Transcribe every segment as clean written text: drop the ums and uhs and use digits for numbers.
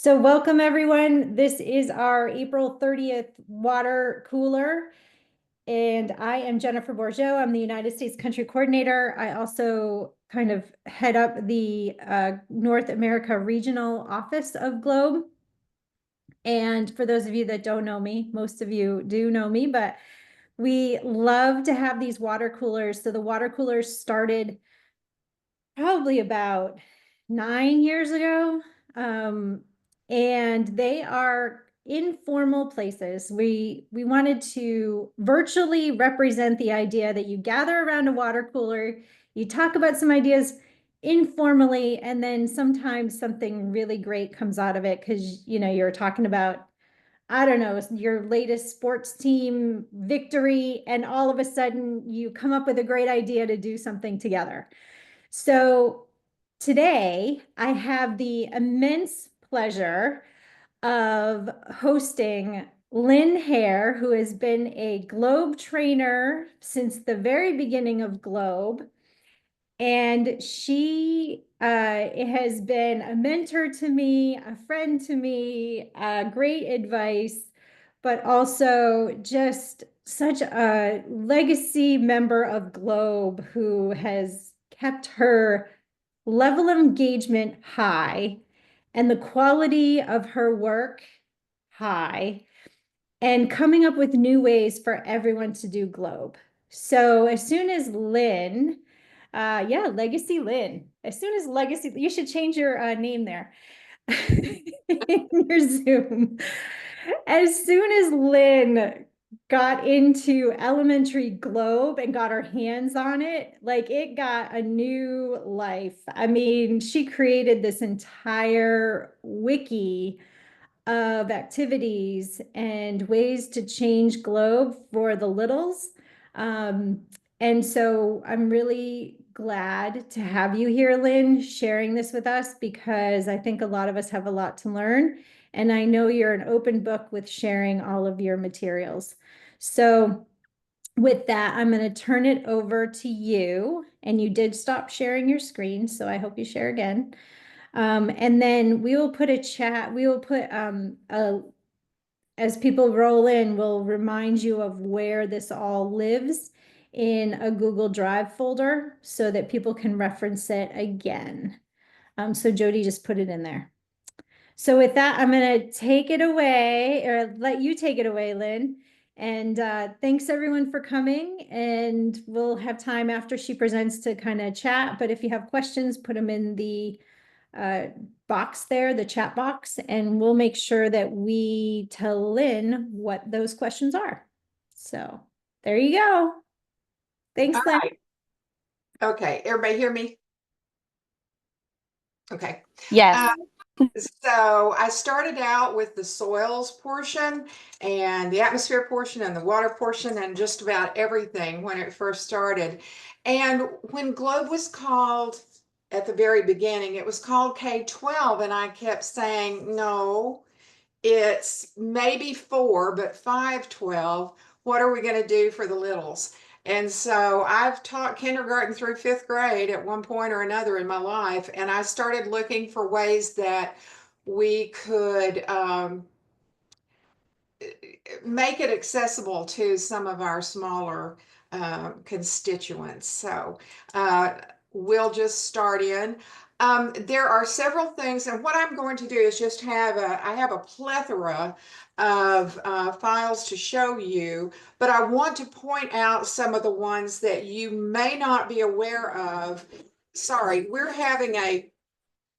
So welcome everyone. This is our April 30th water cooler. And I am Jennifer Bourgeau. I'm the United States Country Coordinator. I also kind of head up the North America Regional Office of Globe. And for those of you that don't know me, most of you do know me, but we love to have these water coolers. So the water coolers started probably about 9 years ago. And they are informal places. We wanted to virtually represent the idea that you gather around a water cooler, you talk about some ideas informally, and then sometimes something really great comes out of it because you're talking about, I don't know, your latest sports team victory, and all of a sudden you come up with a great idea to do something together. So today I have the immense pleasure of hosting Lynne Hehr, who has been a Globe trainer since the very beginning of Globe. And she has been a mentor to me, a friend to me, great advice, but also just such a legacy member of Globe who has kept her level of engagement high and the quality of her work high, and coming up with new ways for everyone to do Globe. So as soon as Lynne, yeah, Legacy Lynne, as soon as Legacy, you should change your name there in your Zoom. As soon as Lynne got into elementary Globe and got her hands on it, like it got a new life. I mean, she created this entire wiki of activities and ways to change Globe for the littles. Um, and so I'm really glad to have you here, Lynne, sharing this with us, because I think a lot of us have a lot to learn. And I know you're an open book with sharing all of your materials. So with that, I'm going to turn it over to you. And you did stop sharing your screen, so I hope you share again. And then we will put a chat, we will put as people roll in, we'll remind you of where this all lives in a Google Drive folder so that people can reference it again. So Jody just put it in there. So with that, I'm going to take it away, or let you take it away, Lynne. And thanks everyone for coming. And we'll have time after she presents to kind of chat. But if you have questions, put them in the box there, the chat box, and we'll make sure that we tell Lynne what those questions are. So there you go. Thanks, All Lynne. right. Okay, everybody hear me? Okay. Yes. So I started out with the soils portion and the atmosphere portion and the water portion and just about everything when it first started. And when Globe was called at the very beginning, it was called K-12, and I kept saying, no, it's maybe 4, but 5-12. What are we going to do for the littles? And so I've taught kindergarten through 5th grade at one point or another in my life, and I started looking for ways that we could make it accessible to some of our smaller constituents. So we'll just start in. There are several things, and what I'm going to do is just I have a plethora of files to show you, but I want to point out some of the ones that you may not be aware of. Sorry, we're having a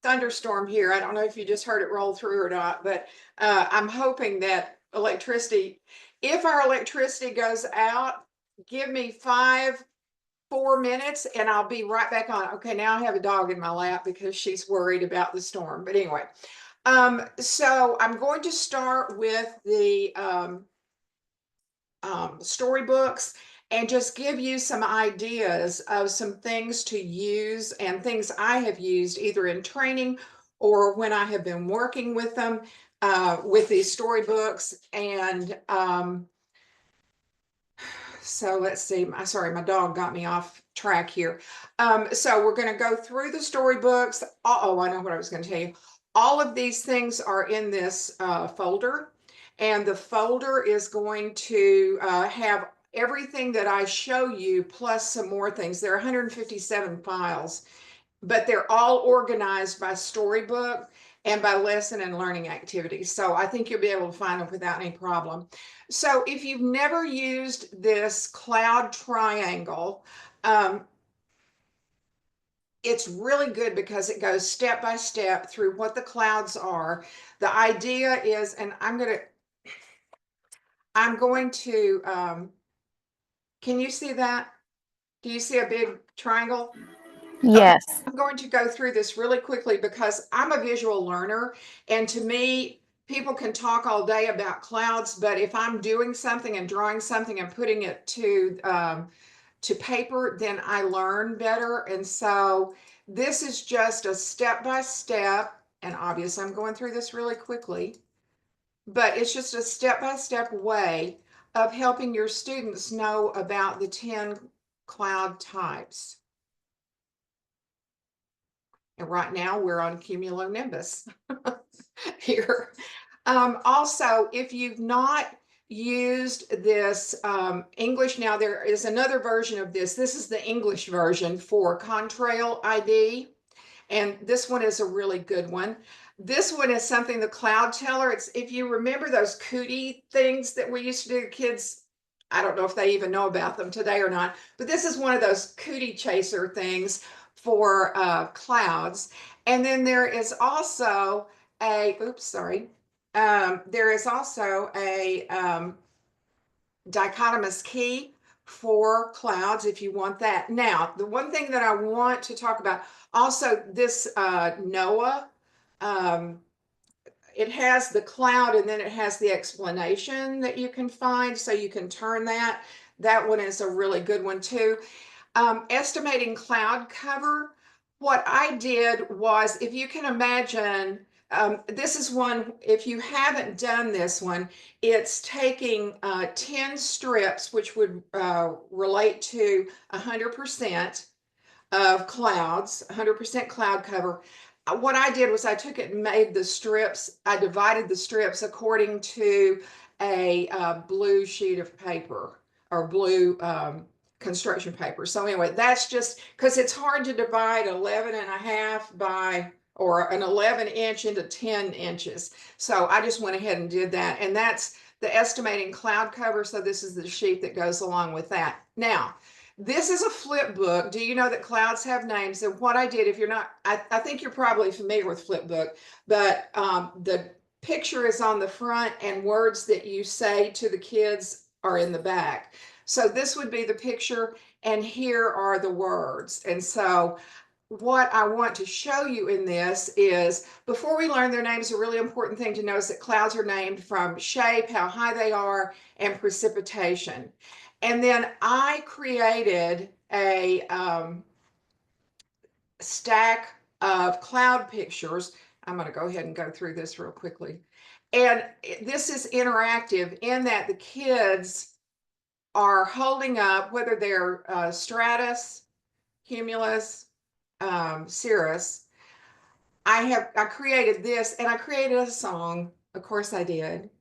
thunderstorm here. I don't know if you just heard it roll through or not, but I'm hoping that if our electricity goes out, give me 4 minutes and I'll be right back on. Okay, now I have a dog in my lap because she's worried about the storm. But anyway, so I'm going to start with the storybooks and just give you some ideas of some things to use and things I have used either in training or when I have been working with them with these storybooks. And so let's see, sorry, my dog got me off track here. So we're going to go through the storybooks. I know what I was going to tell you. All of these things are in this folder, and the folder is going to have everything that I show you plus some more things. There are 157 files, but they're all organized by Storybook and by lesson and learning activities. So I think you'll be able to find them without any problem. So if you've never used this cloud triangle, it's really good because it goes step by step through what the clouds are. The idea is, and I'm going to, can you see that? Do you see a big triangle? Okay, Yes. I'm going to go through this really quickly because I'm a visual learner, and to me, people can talk all day about clouds, but if I'm doing something and drawing something and putting it to paper, then I learn better. And so this is just a step by step, and obviously I'm going through this really quickly, but it's just a step by step way of helping your students know about the 10 cloud types. And right now we're on cumulonimbus here. Also, if you've not used this English, now there is another version of this. This is the English version for Contrail ID. And this one is a really good one. This one is something, the Cloud Teller. It's, if you remember those cootie things that we used to do, kids, I don't know if they even know about them today or not, but this is one of those cootie chaser things for clouds. And then there is also a, oops, sorry. There is also a dichotomous key for clouds if you want that. Now, the one thing that I want to talk about, also this NOAA, it has the cloud and then it has the explanation that you can find, so you can turn that. That one is a really good one too. Estimating cloud cover, what I did was, if you can imagine, this is one, if you haven't done this one, it's taking 10 strips, which would relate to 100% of clouds, 100% cloud cover. What I did was I took it and made the strips, I divided the strips according to a blue sheet of paper, or blue construction paper. So anyway, that's just because it's hard to divide 11 and a half by, or an 11-inch into 10 inches. So I just went ahead and did that. And that's the estimating cloud cover. So this is the sheet that goes along with that. Now, this is a flip book. Do you know that clouds have names? And what I did, if you're not, I think you're probably familiar with flip book, but the picture is on the front and words that you say to the kids are in the back. So this would be the picture, and here are the words. And so what I want to show you in this is, before we learn their names, a really important thing to know is that clouds are named from shape, how high they are, and precipitation. And then I created a stack of cloud pictures. I'm going to go ahead and go through this real quickly. And this is interactive in that the kids are holding up, whether they're stratus, cumulus, cirrus. I created this, and I created a song. Of course I did.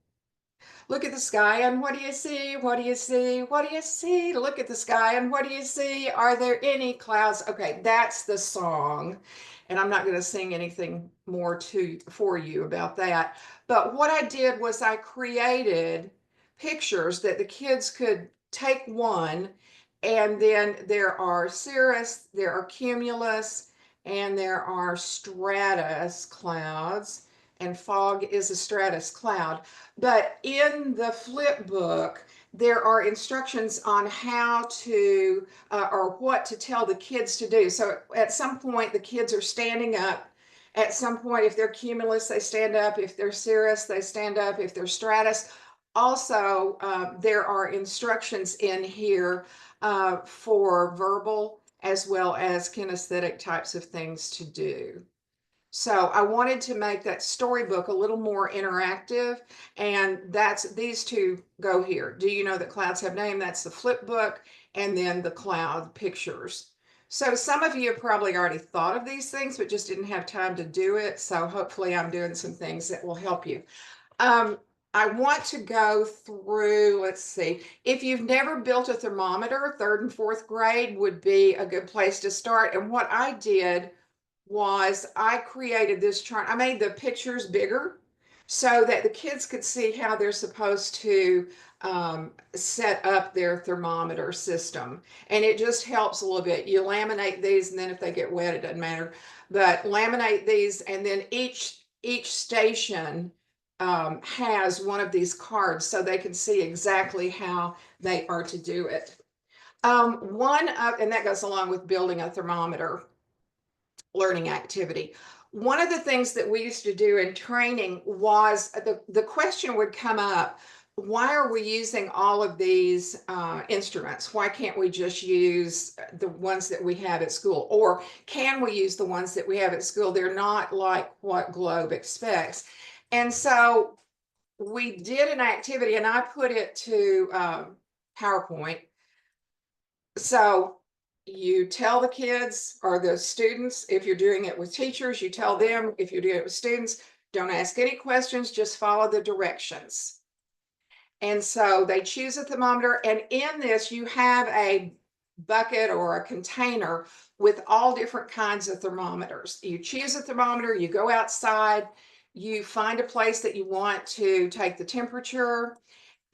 Look at the sky and what do you see? What do you see? What do you see? Look at the sky and what do you see? Are there any clouds? Okay, that's the song. And I'm not going to sing anything more for you about that. But what I did was I created pictures that the kids could take one, and then there are cirrus, there are cumulus, and there are stratus clouds, and fog is a stratus cloud. But in the flip book, there are instructions on how to, or what to tell the kids to do. So at some point, the kids are standing up. At some point, if they're cumulus, they stand up. If they're cirrus, they stand up. If they're stratus. Also, there are instructions in here for verbal as well as kinesthetic types of things to do. So I wanted to make that storybook a little more interactive, and that's, these two go here. Do you know that clouds have name? That's the flip book, and then the cloud pictures. So some of you have probably already thought of these things, but just didn't have time to do it. So hopefully I'm doing some things that will help you. Um, I want to go through, let's see, if you've never built a thermometer, third and fourth grade would be a good place to start. And what I did was I created this chart. I made the pictures bigger so that the kids could see how they're supposed to set up their thermometer system. And it just helps a little bit. You laminate these, and then if they get wet, it doesn't matter. But laminate these, and then each station has one of these cards so they can see exactly how they are to do it. And that goes along with building a thermometer learning activity. One of the things that we used to do in training was the question would come up, why are we using all of these instruments? Why can't we just use the ones that we have at school? Or can we use the ones that we have at school? They're not like what Globe expects. And so we did an activity, and I put it to PowerPoint. So you tell the kids or the students, if you're doing it with teachers, you tell them, if you're doing it with students, don't ask any questions, just follow the directions. And so they choose a thermometer, and in this you have a bucket or a container with all different kinds of thermometers. You choose a thermometer, you go outside, you find a place that you want to take the temperature,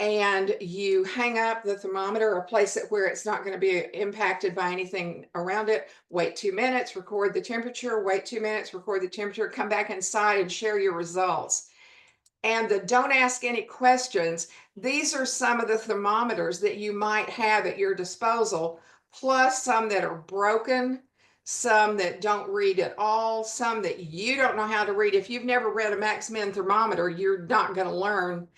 and you hang up the thermometer or place it where it's not going to be impacted by anything around it. Wait 2 minutes, record the temperature, wait 2 minutes, record the temperature, come back inside and share your results. And the don't ask any questions, these are some of the thermometers that you might have at your disposal, plus some that are broken, some that don't read at all, some that you don't know how to read. If you've never read a Max Min thermometer, you're not going to learn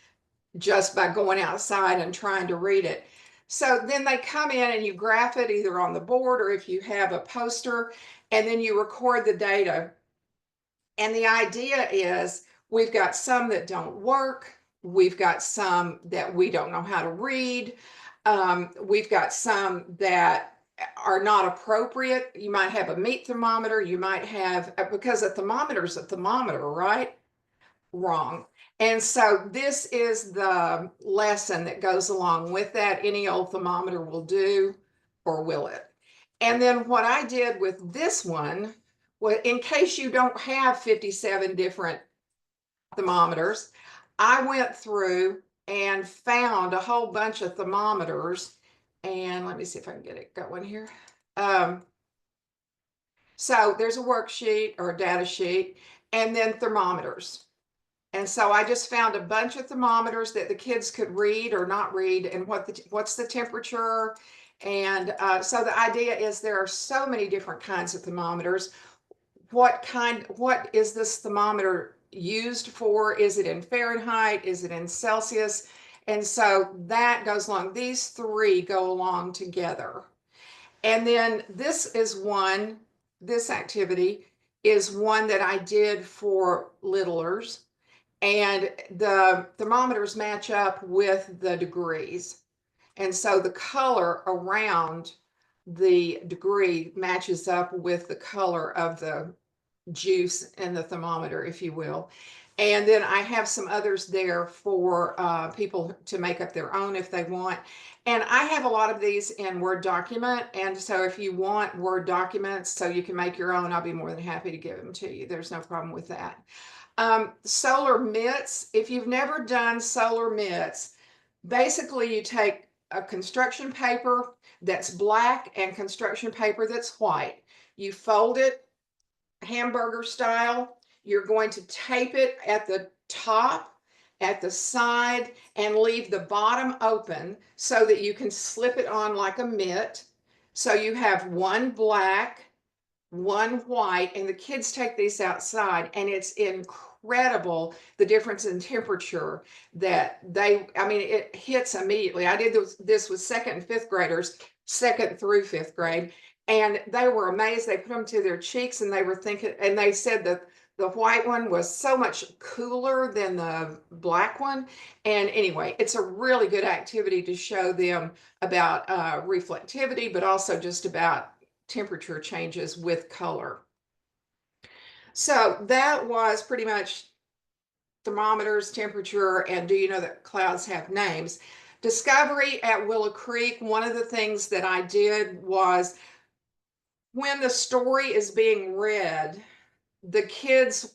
just by going outside and trying to read it. So then they come in and you graph it either on the board or if you have a poster, and then you record the data. And the idea is we've got some that don't work. We've got some that we don't know how to read. We've got some that are not appropriate. You might have a meat thermometer. You might have, because a thermometer is a thermometer, right? Wrong. And so this is the lesson that goes along with that. Any old thermometer will do, or will it? And then what I did with this one, well, in case you don't have 57 different thermometers, I went through and found a whole bunch of thermometers. And let me see if I can get it going here. So there's a worksheet or a data sheet, and then thermometers. And so I just found a bunch of thermometers that the kids could read or not read, and what's the temperature. And so the idea is there are so many different kinds of thermometers. What is this thermometer used for? Is it in Fahrenheit? Is it in Celsius? And so that goes along. These three go along together. And then this activity is one that I did for littlers. And the thermometers match up with the degrees. And so the color around the degree matches up with the color of the juice in the thermometer, if you will. And then I have some others there for people to make up their own if they want. And I have a lot of these in Word document. And so if you want Word documents so you can make your own, I'll be more than happy to give them to you. There's no problem with that. Solar mitts. If you've never done solar mitts, basically you take a construction paper that's black and construction paper that's white. You fold it hamburger style. You're going to tape it at the top, at the side, and leave the bottom open so that you can slip it on like a mitt. So you have one black, one white, and the kids take these outside, and it's incredible the difference in temperature that I mean, it hits immediately. I did this with second and fifth graders, second through fifth grade, and they were amazed. They put them to their cheeks, and they were thinking, and they said that the white one was so much cooler than the black one. And anyway, it's a really good activity to show them about reflectivity, but also just about temperature changes with color. So that was pretty much thermometers, temperature, and do you know that clouds have names? Discovery at Willow Creek, one of the things that I did was when the story is being read, the kids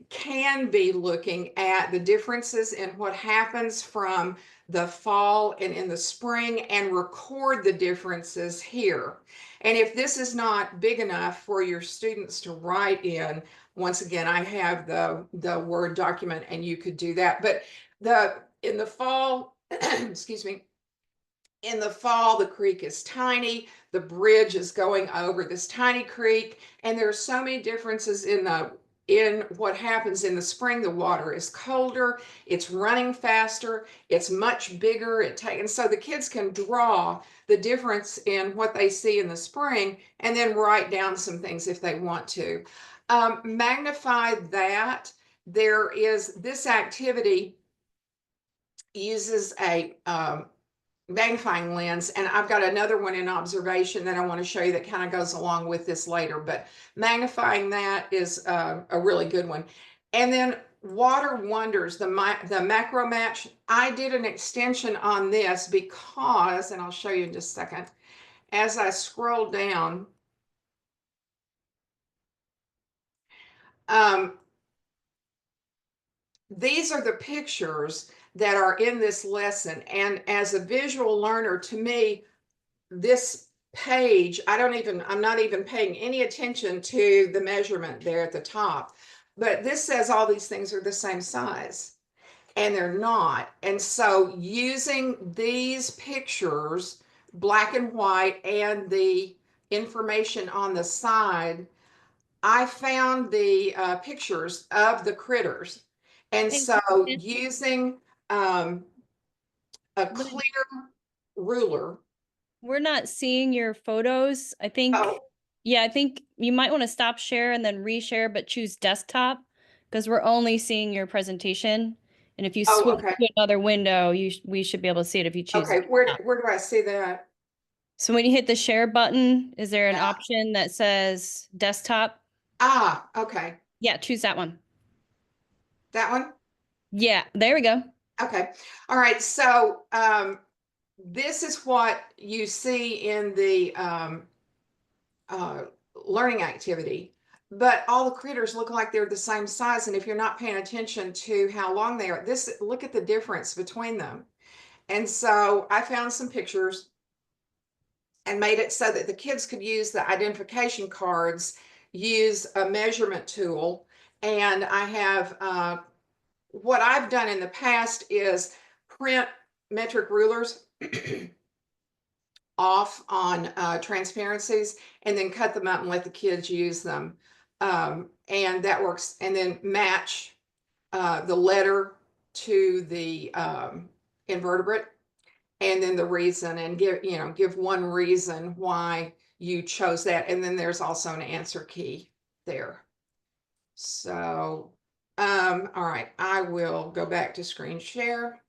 can be looking at the differences in what happens from the fall and in the spring and record the differences here. And if this is not big enough for your students to write in, once again, I have the Word document and you could do that. But in the fall, excuse me, in the fall, the creek is tiny. The bridge is going over this tiny creek, and there are so many differences in what happens in the spring. The water is colder, it's running faster, it's much bigger. And so the kids can draw the difference in what they see in the spring, and then write down some things if they want to. Magnify that. There is this activity uses a magnifying lens, and I've got another one in observation that I want to show you that kind of goes along with this later, but magnifying that is a really good one. And then Water Wonders, the macro match, I did an extension on this because, and I'll show you in just a second, as I scroll down, these are the pictures that are in this lesson. And as a visual learner, to me, this page, I'm not even paying any attention to the measurement there at the top, but this says all these things are the same size, and they're not. And so using these pictures, black and white, and the information on the side, I found the pictures of the critters. And Hey, so Lynne, using a Lynne, clear ruler. we're not seeing your photos. Oh, I think you might want to stop share and then reshare, but choose desktop because we're only seeing your presentation. And if you oh, switch okay. to another window, we should be able to see it if you choose Okay, where desktop. do I see that? So when you hit the share button, is there an Yeah. option that says desktop? Ah, okay. Yeah, choose that one. That one? Yeah, there we go. Okay. All right. So this is what you see in the uh, learning activity, but all the critters look like they're the same size. And if you're not paying attention to how long they are, look at the difference between them. And so I found some pictures and made it so that the kids could use the identification cards, use a measurement tool. And I have what I've done in the past is print metric rulers off on transparencies and then cut them up and let the kids use them. And that works. And then match the letter to the invertebrate, and then the reason, and give one reason why you chose that. And then there's also an answer key there. So, all right, I will go back to screen share.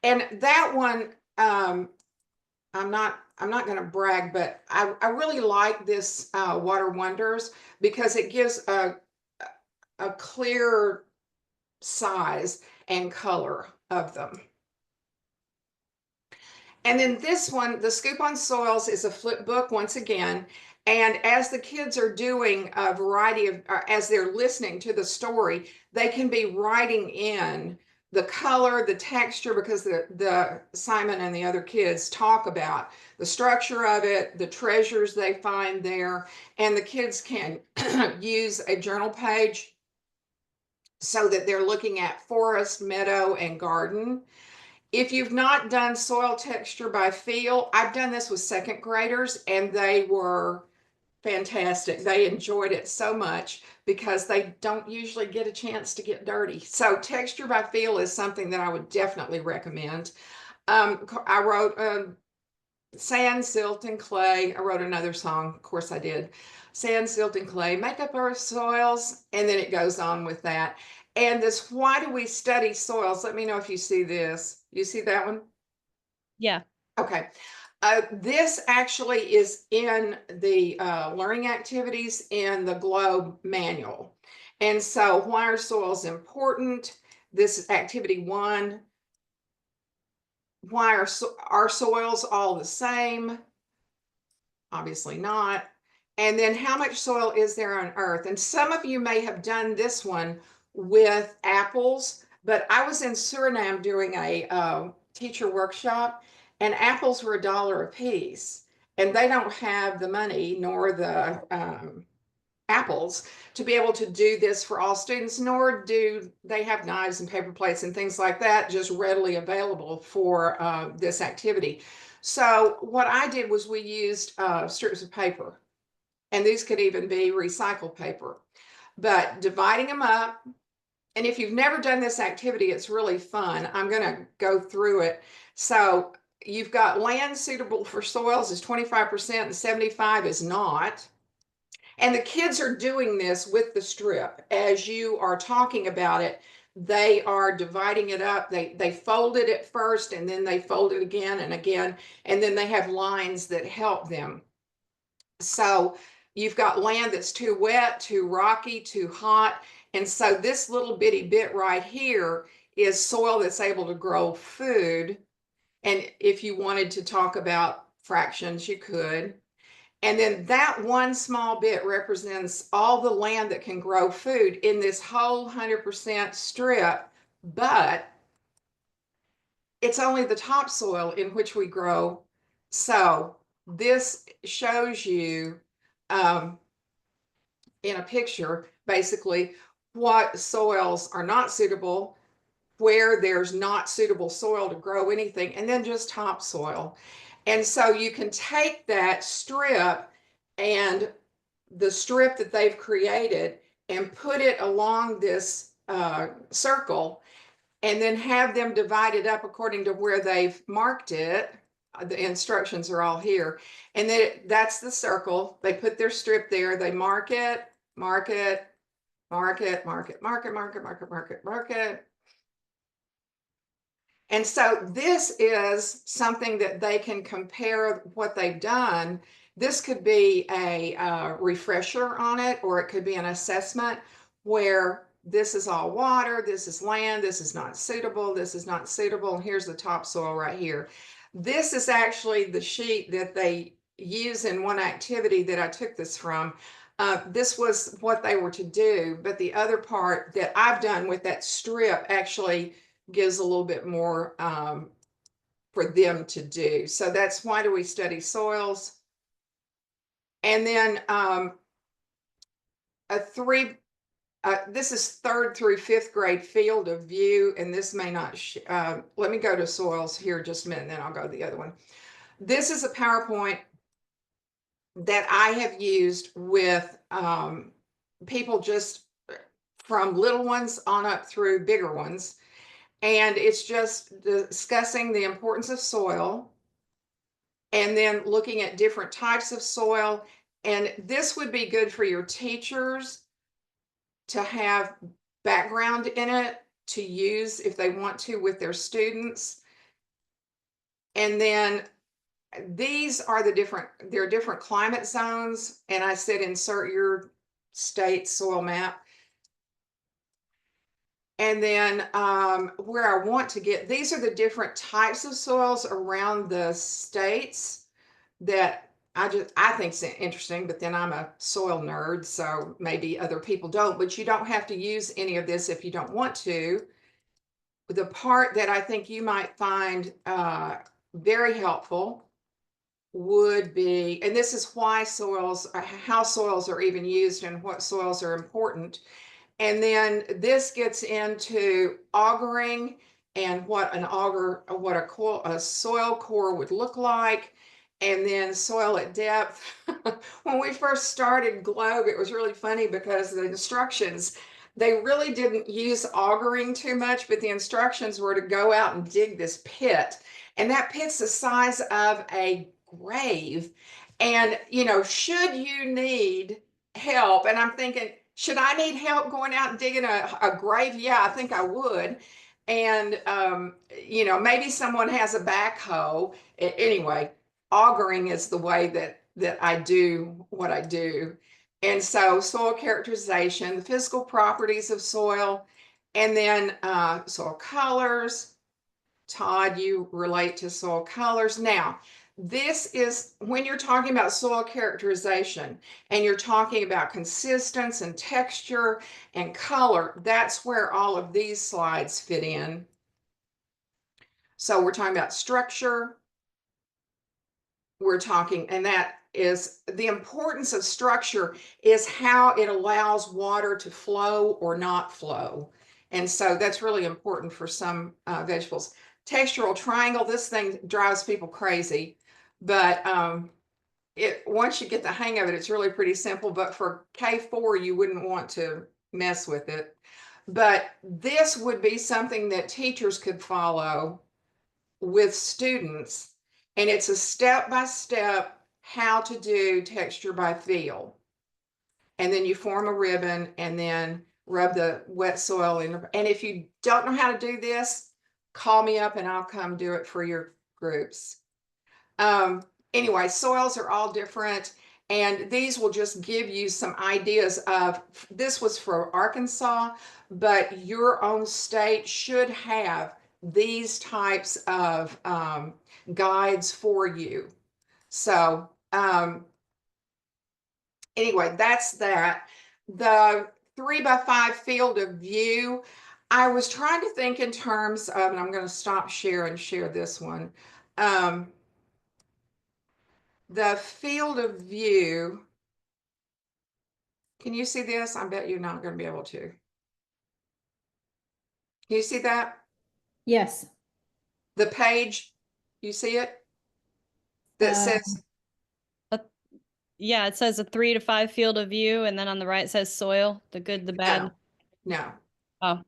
And that one, I'm not going to brag, but I really like this Water Wonders because it gives a clear size and color of them. And then this one, the Scoop on Soils, is a flip book once again. And as the kids are doing a variety of, as they're listening to the story, they can be writing in the color, the texture, because the Simon and the other kids talk about the structure of it, the treasures they find there, and the kids can use a journal page so that they're looking at forest, meadow, and garden. If you've not done soil texture by feel, I've done this with second graders and they were fantastic. They enjoyed it so much because they don't usually get a chance to get dirty. So texture by feel is something that I would definitely recommend. I wrote sand, silt, and clay. I wrote another song, of course I did. Sand, silt, and clay, make up our soils, and then it goes on with that. And this, why do we study soils? Let me know if you see this. You see that one? Yeah. Okay. This actually is in the learning activities in the Globe manual. And so why are soils important? This is activity 1. Why are our soils all the same? Obviously not. And then how much soil is there on Earth? And some of you may have done this one with apples, but I was in Suriname doing a teacher workshop, and apples were $1 a piece. And they don't have the money nor the apples to be able to do this for all students, nor do they have knives and paper plates and things like that just readily available for this activity. So what I did was we used strips of paper, and these could even be recycled paper, but dividing them up. And if you've never done this activity, it's really fun. I'm going to go through it. So you've got land suitable for soils is 25% and 75 is not. And the kids are doing this with the strip. As you are talking about it, they are dividing it up. They fold it at first, and then they fold it again and again, and then they have lines that help them. So you've got land that's too wet, too rocky, too hot. And so this little bitty bit right here is soil that's able to grow food. And if you wanted to talk about fractions, you could. And then that one small bit represents all the land that can grow food in this whole 100% strip, but it's only the topsoil in which we grow. So this shows you in a picture, basically, what soils are not suitable, where there's not suitable soil to grow anything, and then just topsoil. And so you can take that strip and the strip that they've created and put it along this circle, and then have them divide it up according to where they've marked it. The instructions are all here. And then that's the circle. They put their strip there, they mark it, mark it, mark it, mark it, mark it, mark it, mark it, mark it, mark it. And so this is something that they can compare what they've done. This could be a refresher on it, or it could be an assessment where this is all water, this is land, this is not suitable, this is not suitable, and here's the topsoil right here. This is actually the sheet that they use in one activity that I took this from. This was what they were to do, but the other part that I've done with that strip actually gives a little bit more for them to do. So that's why do we study soils? And then this is 3rd through 5th grade field of view, and this may not, let me go to soils here just a minute, and then I'll go to the other one. This is a PowerPoint that I have used with people just from little ones on up through bigger ones. And it's just discussing the importance of soil, and then looking at different types of soil. And this would be good for your teachers to have background in it to use if they want to with their students. And then these are there are different climate zones. And I said, insert your state soil map. And then where I want to get, these are the different types of soils around the states that I think is interesting, but then I'm a soil nerd, so maybe other people don't, but you don't have to use any of this if you don't want to. The part that I think you might find very helpful would be, and this is why soils, how soils are even used and what soils are important. And then this gets into augering and what a soil core would look like, and then soil at depth. When we first started Globe, it was really funny because the instructions, they really didn't use augering too much, but the instructions were to go out and dig this pit. And that pit's the size of a grave. And, should you need help? And I'm thinking, should I need help going out and digging a grave? Yeah, I think I would. And, maybe someone has a backhoe. Anyway, augering is the way that I do what I do. And so soil characterization, the physical properties of soil, and then soil colors. Todd, you relate to soil colors. Now, this is when you're talking about soil characterization and you're talking about consistency and texture and color, that's where all of these slides fit in. So we're talking about structure. We're talking, and that is the importance of structure is how it allows water to flow or not flow. And so that's really important for some vegetables. Textural triangle, this thing drives people crazy, but once you get the hang of it, it's really pretty simple. But for K4, you wouldn't want to mess with it. But this would be something that teachers could follow with students, and it's a step-by-step how to do texture by feel. And then you form a ribbon and then rub the wet soil in. And if you don't know how to do this, call me up and I'll come do it for your groups. Anyway, soils are all different, and these will just give you some ideas of, this was for Arkansas, but your own state should have these types of guides for you. So anyway, that's that. The 3x5 field of view, I was trying to think in terms of, and I'm going to stop share and share this one. The field of view, can you see this? I bet you're not going to be able to. Can you see that? Yes. The page, you see it? That says, Yeah, it says a 3 to 5 field of view, and then on the right it says soil, the good, the bad. no, Oh,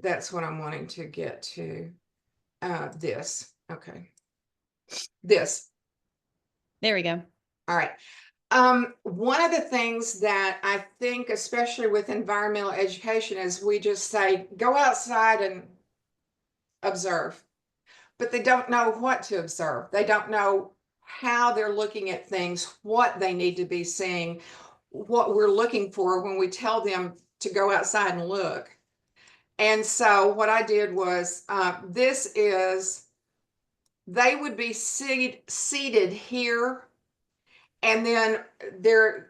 that's what I'm wanting to get to. This, okay. This, there we go. all right. One of the things that I think, especially with environmental education, is we just say, go outside and observe, but they don't know what to observe. They don't know how they're looking at things, what they need to be seeing, what we're looking for when we tell them to go outside and look. And so what I did was, they would be seated here, and then there are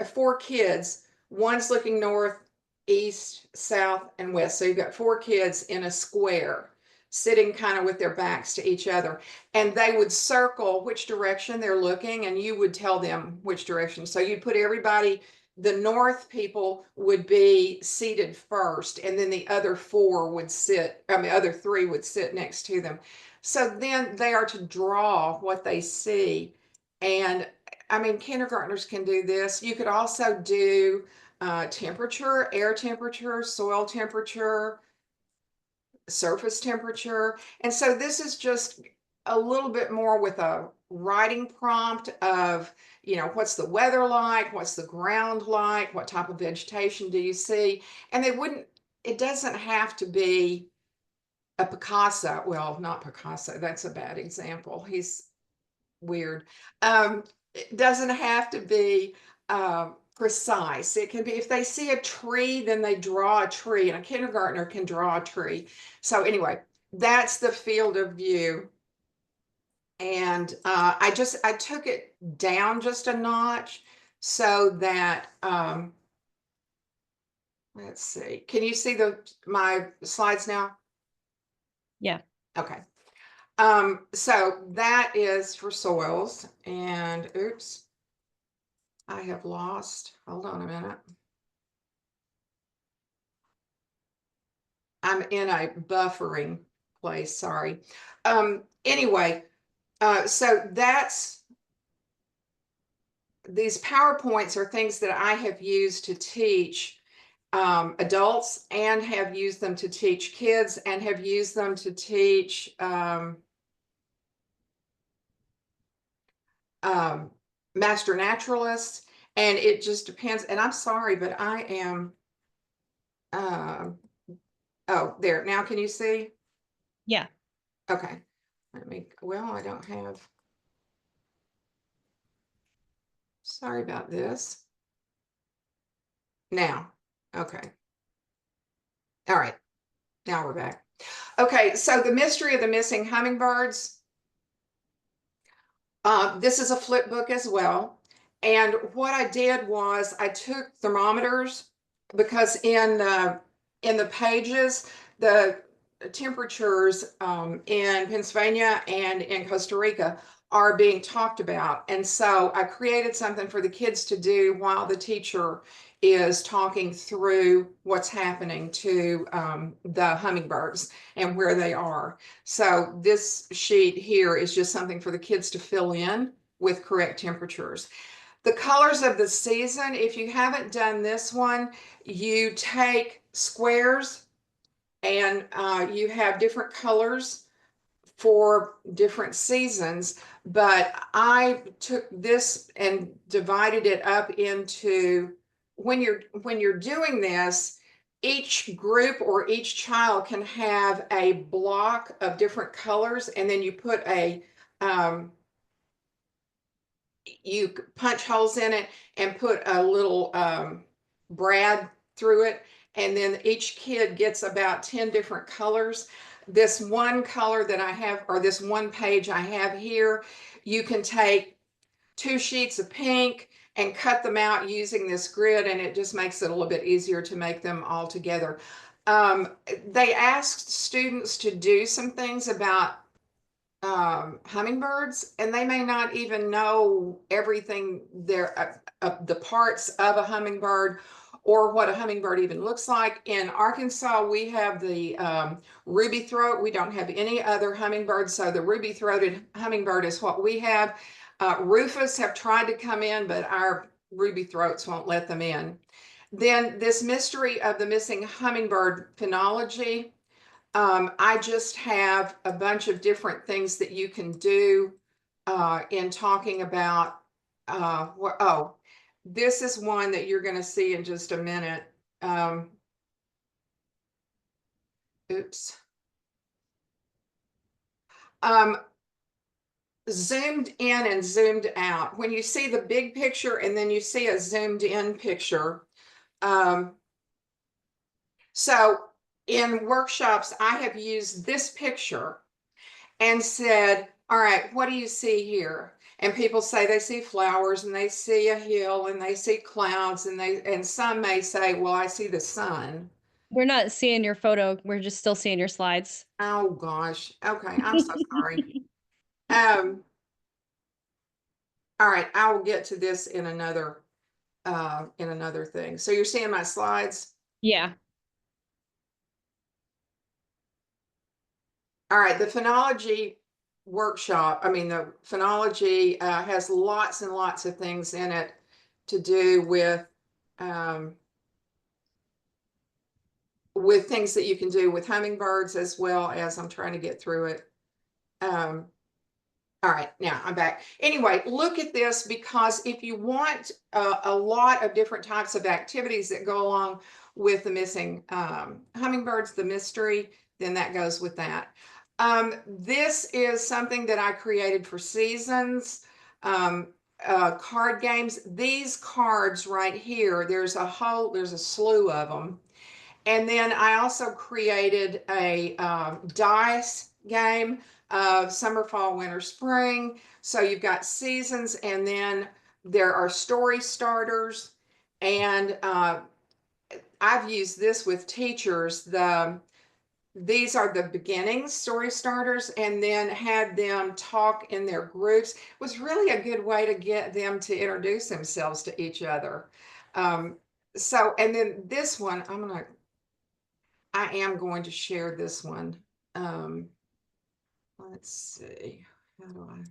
four kids. One's looking north, east, south, and west. So you've got four kids in a square, sitting kind of with their backs to each other, and they would circle which direction they're looking, and you would tell them which direction. So you'd put everybody, the north people would be seated first, and then the other other three would sit next to them. So then they are to draw what they see. And I mean, kindergartners can do this. You could also do temperature, air temperature, soil temperature, surface temperature. And so this is just a little bit more with a writing prompt of, what's the weather like? What's the ground like? What type of vegetation do you see? And it doesn't have to be a Picasso. Well, not Picasso. That's a bad example. He's weird. It doesn't have to be precise. It can be, if they see a tree, then they draw a tree, and a kindergartner can draw a tree. So anyway, that's the field of view. And I took it down just a notch so that, let's see, can you see my slides now? Yeah. Okay. So that is for soils, and oops, I have lost, hold on a minute. I'm in a buffering place, sorry. Anyway, so these PowerPoints are things that I have used to teach adults, and have used them to teach kids, and have used them to teach master naturalists, and it just depends. And I'm sorry, but I am, oh, there, now can you see? Yeah. Okay, I don't have, Sorry about this. Now, okay. All right, now we're back. Okay, so the mystery of the missing hummingbirds. This is a flip book as well. And what I did was I took thermometers because in the pages, the temperatures in Pennsylvania and in Costa Rica are being talked about. And so I created something for the kids to do while the teacher is talking through what's happening to the hummingbirds and where they are. So this sheet here is just something for the kids to fill in with correct temperatures. The colors of the season, if you haven't done this one, you take squares and you have different colors for different seasons, but I took this and divided it up into when you're doing this, each group or each child can have a block of different colors, and then you put you punch holes in it and put a little brad through it, and then each kid gets about 10 different colors. This one color that I have, or this one page I have here, you can take 2 sheets of pink and cut them out using this grid, and it just makes it a little bit easier to make them all together. They asked students to do some things about hummingbirds, and they may not even know everything there, the parts of a hummingbird or what a hummingbird even looks like. In Arkansas, we have the ruby throat. We don't have any other hummingbirds, so the ruby throated hummingbird is what we have. Rufus have tried to come in, but our ruby throats won't let them in. Then this mystery of the missing hummingbird phenology. I just have a bunch of different things that you can do in talking about oh, this is one that you're going to see in just a minute. Oops. Zoomed in and zoomed out. When you see the big picture and then you see a zoomed in picture. So in workshops, I have used this picture and said, all right, what do you see here? And people say they see flowers and they see a hill and they see clouds, and some may say, well, I see the sun. We're not seeing your photo. We're just still seeing your slides. Oh gosh. Okay, I'm so sorry. All right, I will get to this in another thing. So you're seeing my slides? Yeah. All right, the phonology workshop, the phonology has lots and lots of things in it to do with things that you can do with hummingbirds, as well as I'm trying to get through it. All right, now I'm back. Anyway, look at this, because if you want a lot of different types of activities that go along with the missing hummingbirds, the mystery, then that goes with that. This is something that I created for seasons, card games. These cards right here, there's a slew of them. And then I also created a dice game of summer, fall, winter, spring. So you've got seasons, and then there are story starters. And I've used this with teachers. These are the beginning story starters, and then had them talk in their groups. It was really a good way to get them to introduce themselves to each other. And then this one, I am going to share this one. Let's see. How do I?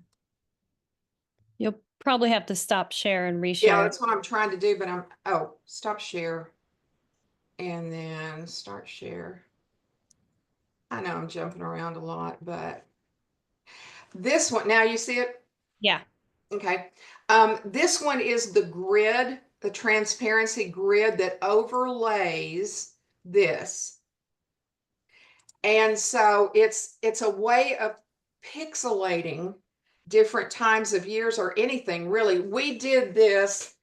You'll probably have to stop share and reshare. Yeah, that's what I'm trying to do, but stop share and then start share. I know I'm jumping around a lot, but this one, now you see it? Yeah. Okay. This one is the grid, the transparency grid that overlays this. And so it's a way of pixelating different times of years or anything really. We did this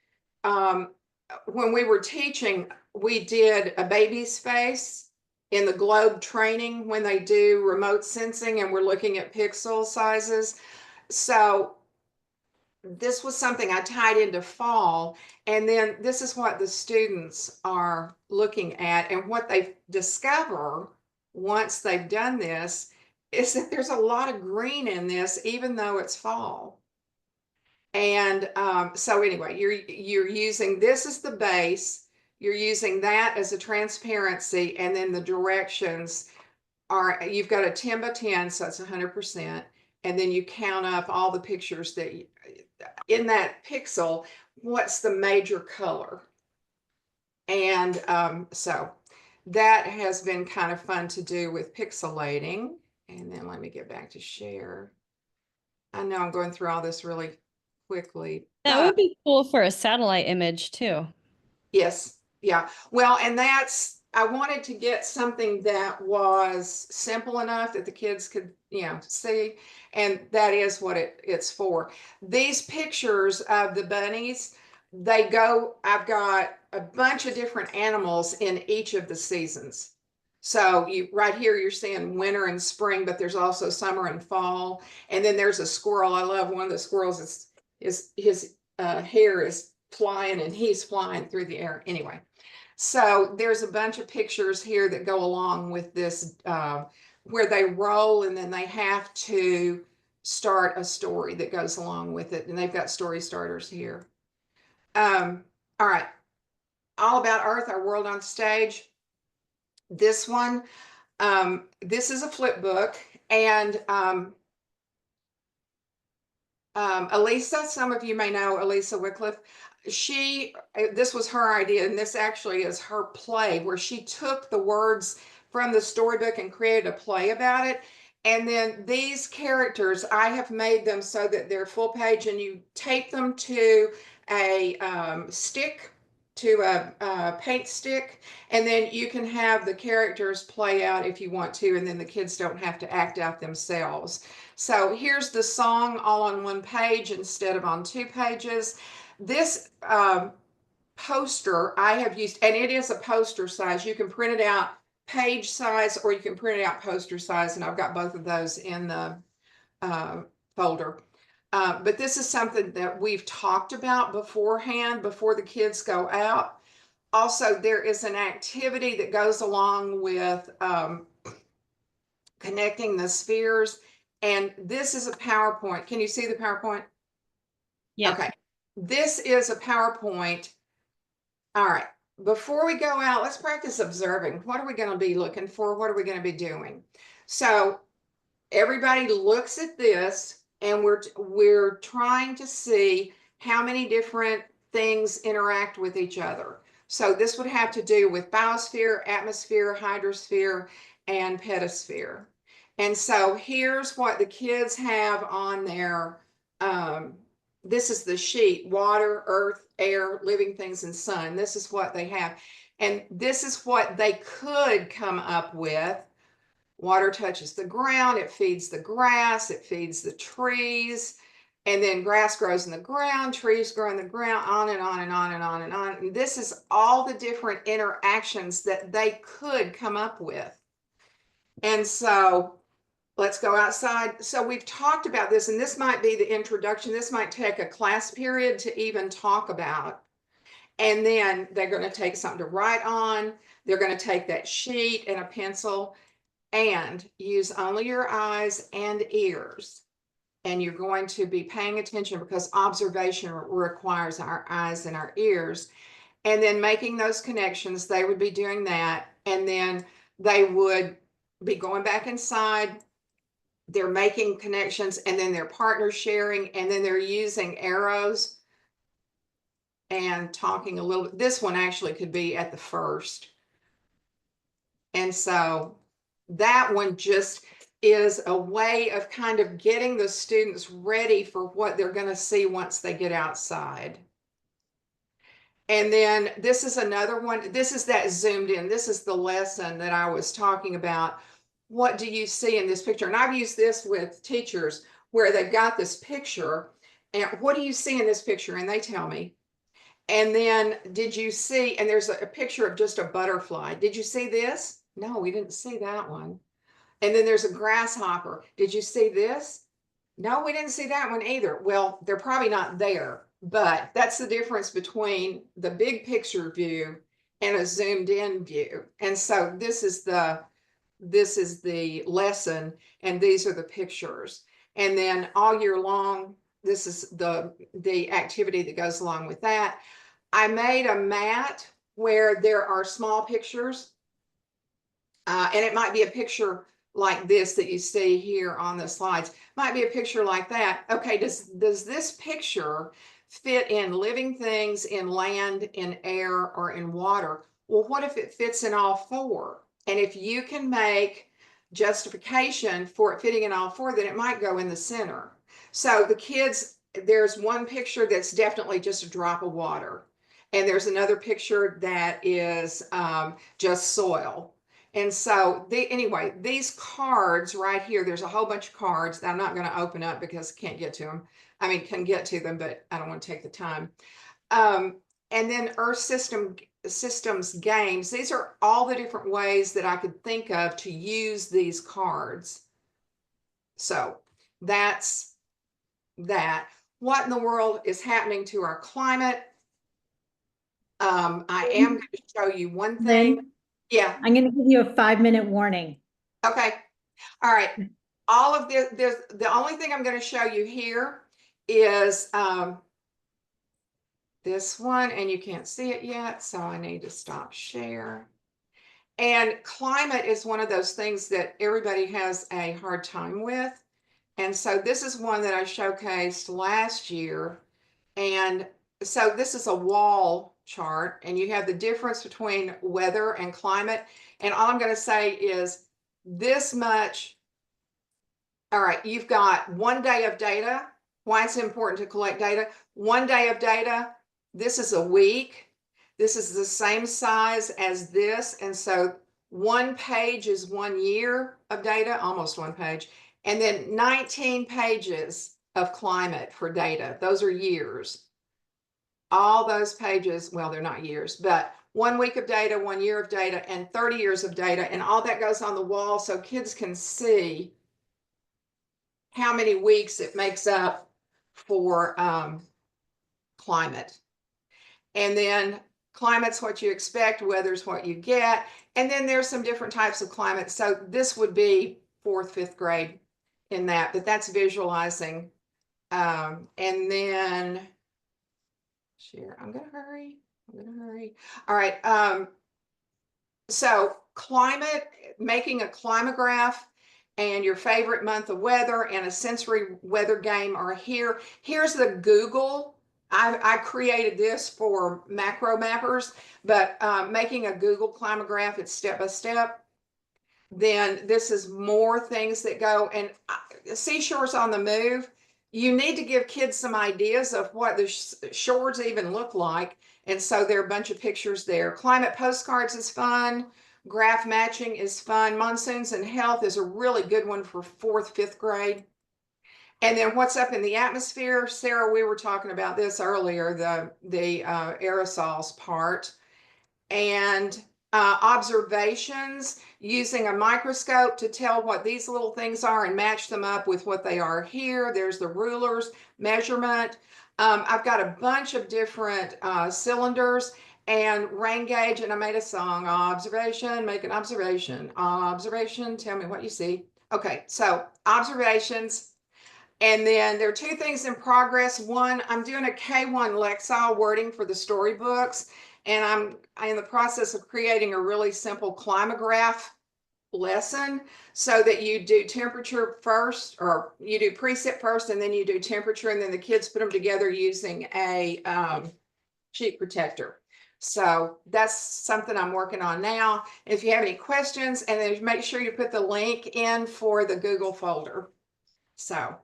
when we were teaching. We did a baby's face in the globe training when they do remote sensing and we're looking at pixel sizes. So this was something I tied into fall. And then this is what the students are looking at. And what they discover once they've done this is that there's a lot of green in this, even though it's fall. And so anyway, you're using this as the base, you're using that as a transparency, and then the directions are, you've got a 10 by 10, so it's 100%. And then you count up all the pictures that in that pixel, what's the major color. And so that has been kind of fun to do with pixelating. And then let me get back to share. I know I'm going through all this really quickly. That would be cool for a satellite image too. Yes. Yeah. Well, and I wanted to get something that was simple enough that the kids could, see. And that is what it's for. These pictures of the bunnies, I've got a bunch of different animals in each of the seasons. So right here, you're seeing winter and spring, but there's also summer and fall. And then there's a squirrel. I love one of the squirrels. His hair is flying and he's flying through the air. Anyway, so there's a bunch of pictures here that go along with this, where they roll and then they have to start a story that goes along with it. And they've got story starters here. All right. All About Earth, Our World on Stage. This one, this is a flip book. And Elisa, some of you may know Elisa Wycliffe. This was her idea, and this actually is her play where she took the words from the storybook and created a play about it. And then these characters, I have made them so that they're full page, and you tape them to a stick, to a paint stick, and then you can have the characters play out if you want to, and then the kids don't have to act out themselves. So here's the song all on one page instead of on 2 pages. This poster I have used, and it is a poster size. You can print it out page size or you can print it out poster size, and I've got both of those in the folder. But this is something that we've talked about beforehand, before the kids go out. Also, there is an activity that goes along with connecting the spheres. And this is a PowerPoint. Can you see the PowerPoint? Yeah. Okay. This is a PowerPoint. All right. Before we go out, let's practice observing. What are we going to be looking for? What are we going to be doing? So everybody looks at this, and we're trying to see how many different things interact with each other. So this would have to do with biosphere, atmosphere, hydrosphere, and pedosphere. And so here's what the kids have on their, this is the sheet: water, earth, air, living things, and sun. This is what they have. And this is what they could come up with. Water touches the ground, it feeds the grass, it feeds the trees, and then grass grows in the ground, trees grow in the ground, on and on and on and on and on. And this is all the different interactions that they could come up with. And so let's go outside. So we've talked about this, and this might be the introduction. This might take a class period to even talk about. And then they're going to take something to write on. They're going to take that sheet and a pencil and use only your eyes and ears. And you're going to be paying attention because observation requires our eyes and our ears. And then making those connections, they would be doing that. And then they would be going back inside. They're making connections, and then they're partner sharing, and then they're using arrows and talking a little bit. This one actually could be at the first. And so that one just is a way of kind of getting the students ready for what they're going to see once they get outside. And then this is another one. This is that zoomed in. This is the lesson that I was talking about. What do you see in this picture? And I've used this with teachers. where they've got this picture, and what do you see in this picture? And they tell me. And then did you see, and there's a picture of just a butterfly. Did you see this? No, we didn't see that one. And then there's a grasshopper. Did you see this? No, we didn't see that one either. Well, they're probably not there, but that's the difference between the big picture view and a zoomed in view. And so this is the lesson, and these are the pictures. And then all year long, this is the activity that goes along with that. I made a mat where there are small pictures, and it might be a picture like this that you see here on the slides. Might be a picture like that. Okay, does this picture fit in living things, in land, in air, or in water? Well, what if it fits in all four? And if you can make justification for it fitting in all four, then it might go in the center. So the kids, there's one picture that's definitely just a drop of water. And there's another picture that is just soil. And so anyway, these cards right here, there's a whole bunch of cards that I'm not going to open up because I can't get to them. I mean, can get to them, but I don't want to take the time. And then Earth Systems games. These are all the different ways that I could think of to use these cards. So that's that. What in the world is happening to our climate? I am going to show you one thing. Lynn, Yeah. I'm going to give you a 5-minute warning. Okay. All right. All of this, the only thing I'm going to show you here is this one, and you can't see it yet, so I need to stop share. And climate is one of those things that everybody has a hard time with. And so this is one that I showcased last year. And so this is a wall chart, and you have the difference between weather and climate. And all I'm going to say is this much. All right, you've got 1 day of data. Why it's important to collect data. 1 day of data. This is a week. This is the same size as this. And so 1 page is 1 year of data, almost 1 page. And then 19 pages of climate for data. Those are years. All those pages, well, they're not years, but 1 week of data, 1 year of data, and 30 years of data. And all that goes on the wall so kids can see how many weeks it makes up for climate. And then climate's what you expect, weather's what you get. And then there's some different types of climate. So this would be 4th, 5th grade in that, but that's visualizing. And then share, I'm gonna hurry. All right, so climate, making a climograph, and your favorite month of weather, and a sensory weather game are here. Here's the Google. I created this for macro mappers, but making a Google climograph, it's step by step. Then this is more things that go, and seashores on the move. You need to give kids some ideas of what the shores even look like. And so there are a bunch of pictures there. Climate postcards is fun. Graph matching is fun. Monsoons and health is a really good one for 4th, 5th grade. And then what's up in the atmosphere? Sarah, we were talking about this earlier, the aerosols part. And observations, using a microscope to tell what these little things are and match them up with what they are here. There's the rulers, measurement. I've got a bunch of different cylinders and rain gauge, and I made a song. Observation, make an observation. Observation, tell me what you see. Okay, so observations. And then there are 2 things in progress. One, I'm doing a K1 Lexile wording for the storybooks, and I'm in the process of creating a really simple climograph lesson so that you do temperature first, or you do precip first, and then you do temperature, and then the kids put them together using a sheet protector. So that's something I'm working on now. If you have any questions, and then make sure you put the link in for the Google folder. So.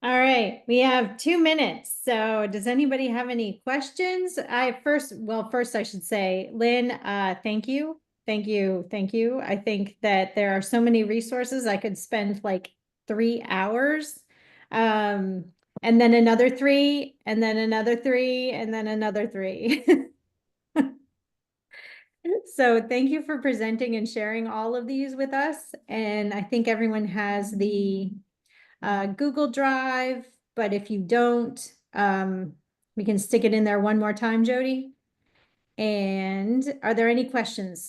All right, we have 2 minutes. So does anybody have any questions? First I should say, Lynn, thank you Thank you. Thank you. I think that there are so many resources. I could spend like 3 hours. And then another 3, and then another 3, and then another 3. So thank you for presenting and sharing all of these with us. And I think everyone has the Google Drive, but if you don't, we can stick it in there one more time, Jody. And are there any questions?